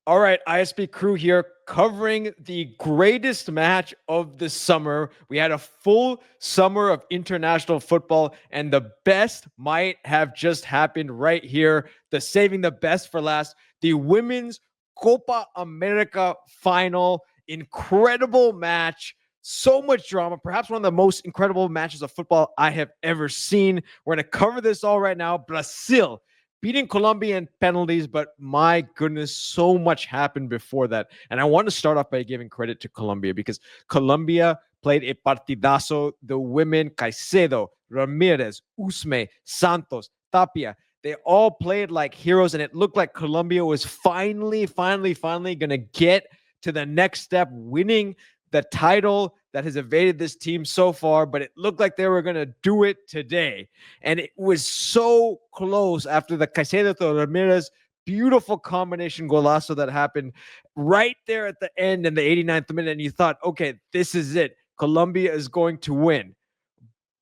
All right, ISP crew here covering the greatest match of the summer. We had a full summer of international football, and the best might have just happened right here. The saving the best for last, the women's Copa America final. Incredible match. So much drama, perhaps one of the most incredible matches of football I have ever seen. We're going to cover this all right now. Brazil beating Colombia in penalties, but my goodness, so much happened before that. And I want to start off by giving credit to Colombia because Colombia played a partidazo. The women, Caicedo, Ramirez, Usme, Santos, Tapia, they all played like heroes, and it looked like Colombia was finally going to get to the next step, winning the title that has evaded this team so far, but it looked like they were going to do it today. And it was so close after the Caicedo to Ramirez beautiful combination golazo that happened right there at the end in the 89th minute. And you thought, okay, this is it. Colombia is going to win.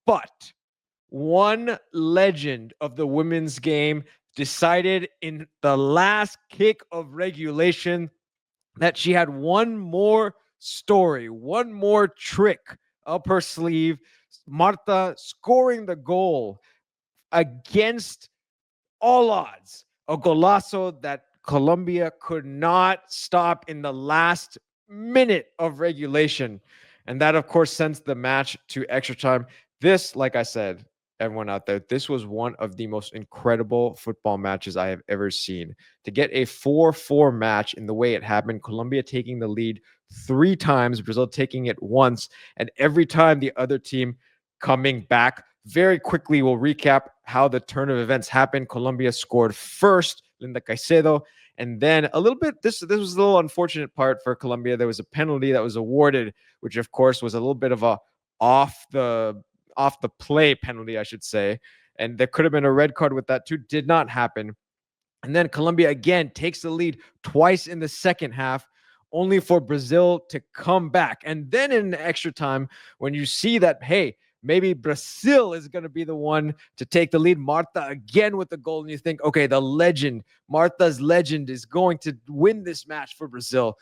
But one legend of the women's game decided in the last kick of regulation that she had one more story, one more trick up her sleeve. Marta scoring the goal against all odds, a golazo that Colombia could not stop in the last minute of regulation. And that, of course, sends the match to extra time. This, like I said, everyone out there, this was one of the most incredible football matches I have ever seen. To get a 4-4 match in the way it happened, Colombia taking the lead 3 times, Brazil taking it once, and every time the other team coming back. Very quickly, we'll recap how the turn of events happened. Colombia scored first, Linda Caicedo, and then a little bit, this was a little unfortunate part for Colombia. There was a penalty that was awarded, which of course was a little bit of a off the play penalty, I should say. And there could have been a red card with that too. Did not happen. And then Colombia again takes the lead twice in the second half, only for Brazil to come back. And then in extra time, when you see that, hey, maybe Brazil is going to be the one to take the lead. Marta again with the goal. And you think, okay, the legend, Marta's legend is going to win this match for Brazil.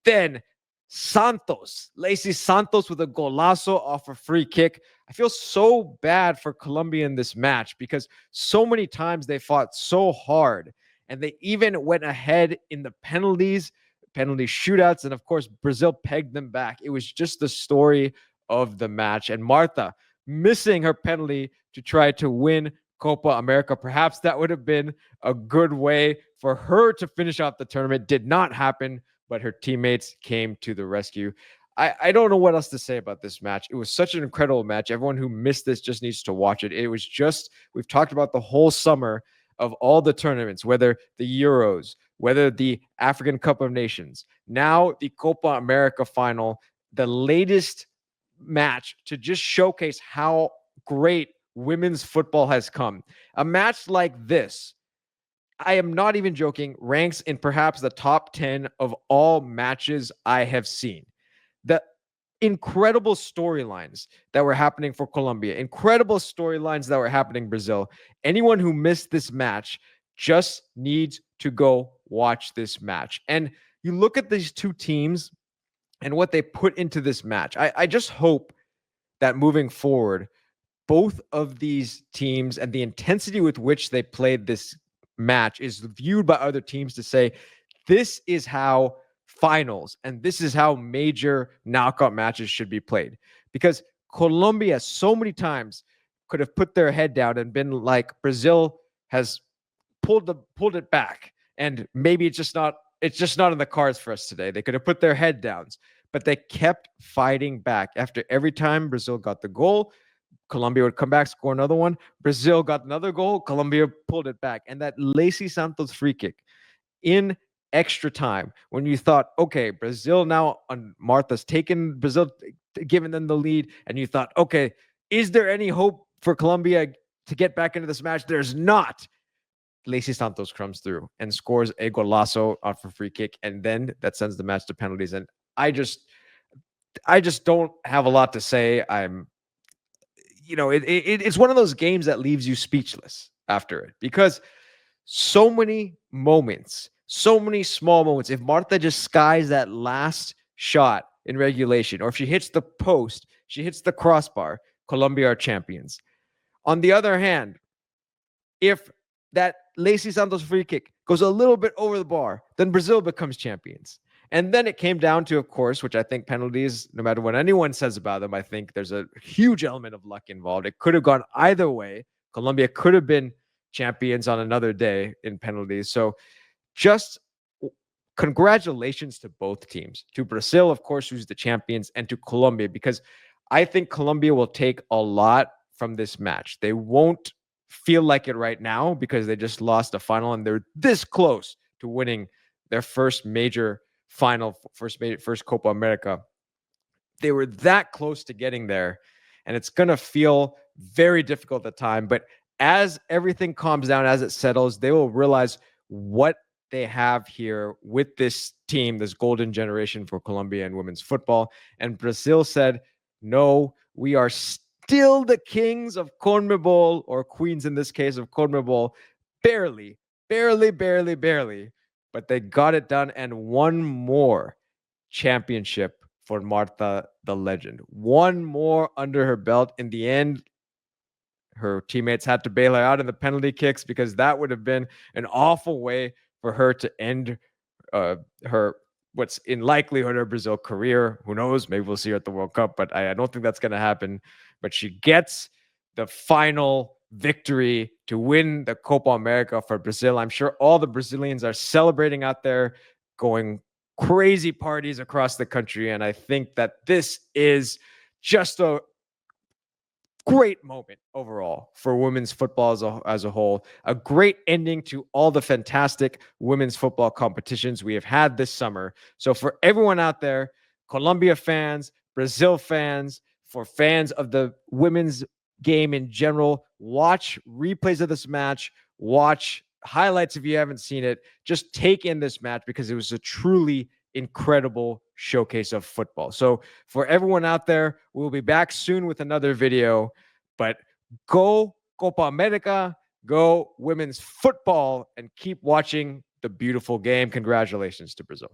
Then Santos, Lacey Santos with a golazo off a free kick. I feel so bad for Colombia in this match because so many times they fought so hard and they even went ahead in the penalty shootouts. And of course, Brazil pegged them back. It was just the story of the match. And Marta missing her penalty to try to win Copa America. Perhaps that would have been a good way for her to finish off the tournament. Did not happen, but her teammates came to the rescue. I don't know what else to say about this match. It was such an incredible match. Everyone who missed this just needs to watch it. It was just, we've talked about the whole summer of all the tournaments, whether the Euros, whether the African Cup of Nations, now the Copa America final, the latest match to just showcase how great women's football has come. A match like this, I am not even joking, ranks in perhaps the top 10 of all matches I have seen. The incredible storylines that were happening for Colombia, incredible storylines that were happening in Brazil. Anyone who missed this match just needs to go watch this match. And you look at these two teams and what they put into this match. I just hope that moving forward, both of these teams and the intensity with which they played this match is viewed by other teams to say, this is how finals and this is how major knockout matches should be played. Because Colombia so many times could have put their head down and been like, Brazil has pulled it back, and maybe it's just not in the cards for us today. They could have put their head down, but they kept fighting back. After every time Brazil got the goal, Colombia would come back, score another one. Brazil got another goal. Colombia pulled it back. And that Lacey Santos free kick in extra time, when you thought, okay, Brazil now on Martha's taken Brazil, giving them the lead, and you thought, okay, is there any hope for Colombia to get back into this match? There's not. Lacey Santos comes through and scores a golazo off a free kick, and then that sends the match to penalties. And I just don't have a lot to say. It's one of those games that leaves you speechless after it because so many moments, So many small moments. If Marta just skies that last shot in regulation, or if she hits the post, she hits the crossbar, Colombia are champions. On the other hand, if that Lacey Santos free kick goes a little bit over the bar, then Brazil becomes champions. And then it came down to, of course, which I think penalties, no matter what anyone says about them, I think there's a huge element of luck involved. It could have gone either way. Colombia could have been champions on another day in penalties. So just congratulations to both teams, to Brazil, of course, who's the champions, and to Colombia, because I think Colombia will take a lot from this match. They won't feel like it right now because they just lost a final and they're this close to winning their first major final, first Copa America. They were that close to getting there, and it's going to feel very difficult at the time. But as everything calms down, as it settles, they will realize what they have here with this team, this golden generation for Colombia and women's football. And Brazil said, no, we are still the kings of CONMEBOL, or queens in this case of CONMEBOL, barely, barely, barely, barely. But they got it done, and one more championship for Marta, the legend. One more under her belt. In the end, her teammates had to bail her out in the penalty kicks because that would have been an awful way for her to end her what's in likelihood her Brazil career. Who knows? Maybe we'll see her at the World Cup, but I don't think that's going to happen. But she gets the final victory to win the Copa America for Brazil. I'm sure all the Brazilians are celebrating out there, going crazy parties across the country. And I think that this is just a great moment overall for women's football as a whole. A great ending to all the fantastic women's football competitions we have had this summer. So for everyone out there, Colombia fans, Brazil fans, for fans of the women's game in general, watch replays of this match, watch highlights if you haven't seen it. Just take in this match because it was a truly incredible showcase of football. So for everyone out there, we'll be back soon with another video, but go Copa America, go women's football, and keep watching the beautiful game. Congratulations to Brazil.